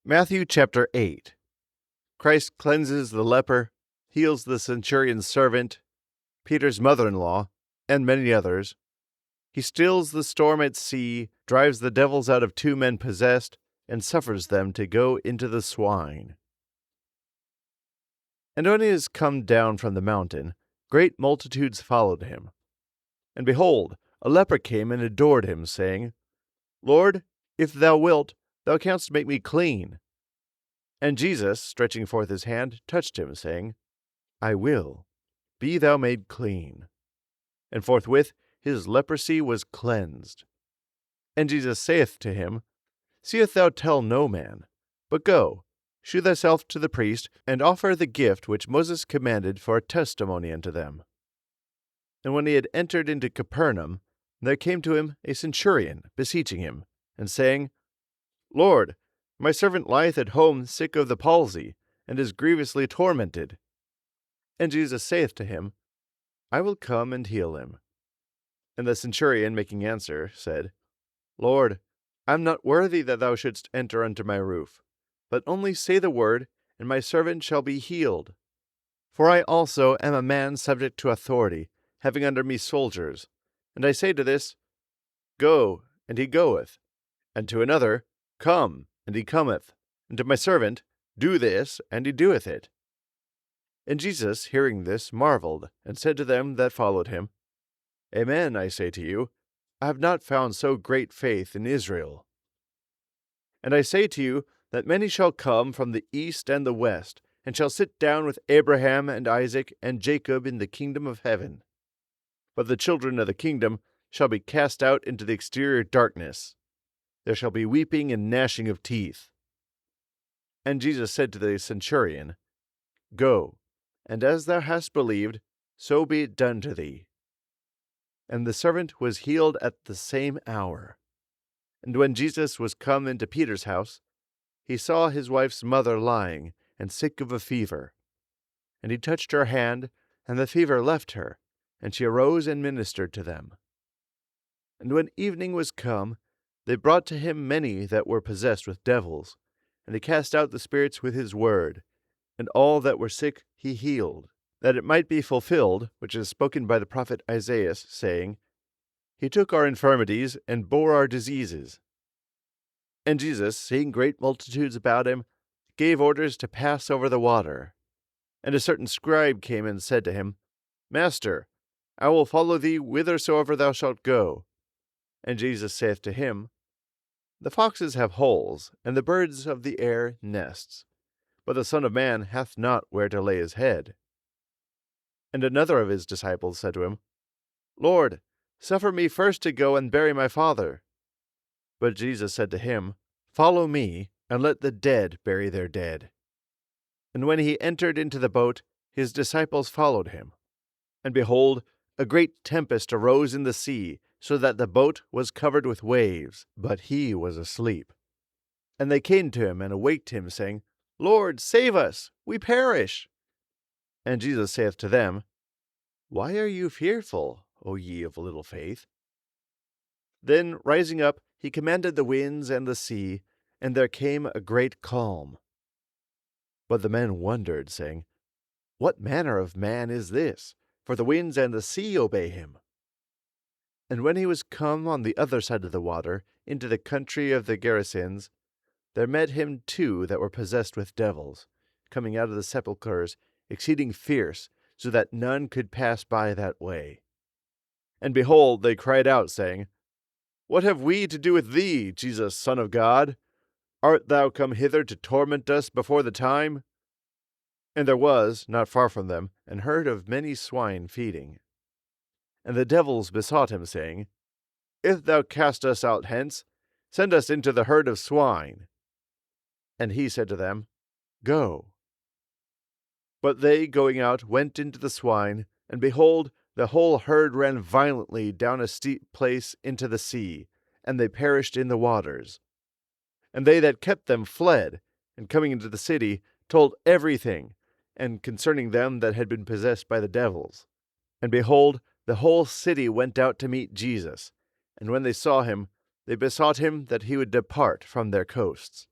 Matthew chapter 8. Christ cleanses the leper, heals the centurion's servant, Peter's mother-in-law, and many others. He stills the storm at sea, drives the devils out of 2 men possessed, and suffers them to go into the swine. And when he is come down from the mountain, great multitudes followed him. And behold, a leper came and adored him, saying, Lord, if thou wilt, thou canst make me clean. And Jesus, stretching forth his hand, touched him, saying, I will, be thou made clean. And forthwith his leprosy was cleansed. And Jesus saith to him, Seest thou tell no man, but go, shew thyself to the priest, and offer the gift which Moses commanded for a testimony unto them. And when he had entered into Capernaum, there came to him a centurion, beseeching him, and saying, Lord, my servant lieth at home sick of the palsy, and is grievously tormented. And Jesus saith to him, I will come and heal him. And the centurion, making answer, said, Lord, I am not worthy that thou shouldst enter under my roof, but only say the word, and my servant shall be healed. For I also am a man subject to authority, having under me soldiers. And I say to this, Go, and he goeth, and to another, Come, and he cometh, and to my servant, Do this, and he doeth it. And Jesus, hearing this, marveled, and said to them that followed him, Amen, I say to you, I have not found so great faith in Israel. And I say to you, that many shall come from the east and the west, and shall sit down with Abraham and Isaac and Jacob in the kingdom of heaven. But the children of the kingdom shall be cast out into the exterior darkness. There shall be weeping and gnashing of teeth. And Jesus said to the centurion, Go, and as thou hast believed, so be it done to thee. And the servant was healed at the same hour. And when Jesus was come into Peter's house, he saw his wife's mother lying, and sick of a fever. And he touched her hand, and the fever left her, and she arose and ministered to them. And when evening was come, they brought to him many that were possessed with devils, and he cast out the spirits with his word, and all that were sick he healed, that it might be fulfilled, which is spoken by the prophet Isaiah, saying, He took our infirmities, and bore our diseases. And Jesus, seeing great multitudes about him, gave orders to pass over the water. And a certain scribe came and said to him, Master, I will follow thee whithersoever thou shalt go. And Jesus saith to him, The foxes have holes, and the birds of the air nests, but the Son of Man hath not where to lay his head. And another of his disciples said to him, Lord, suffer me first to go and bury my father. But Jesus said to him, Follow me, and let the dead bury their dead. And when he entered into the boat, his disciples followed him. And behold, a great tempest arose in the sea, so that the boat was covered with waves, but he was asleep. And they came to him and awaked him, saying, Lord, save us, we perish. And Jesus saith to them, Why are you fearful, O ye of little faith? Then, rising up, he commanded the winds and the sea, and there came a great calm. But the men wondered, saying, What manner of man is this? For the winds and the sea obey him. And when he was come on the other side of the water, into the country of the Gerasenes, there met him 2 that were possessed with devils, coming out of the sepulchres, exceeding fierce, so that none could pass by that way. And behold, they cried out, saying, What have we to do with thee, Jesus, Son of God? Art thou come hither to torment us before the time? And there was, not far from them, an herd of many swine feeding. And the devils besought him, saying, If thou cast us out hence, send us into the herd of swine. And he said to them, Go. But they, going out, went into the swine, and behold, the whole herd ran violently down a steep place into the sea, and they perished in the waters. And they that kept them fled, and coming into the city, told everything, and concerning them that had been possessed by the devils. And behold, the whole city went out to meet Jesus, and when they saw him, they besought him that he would depart from their coasts.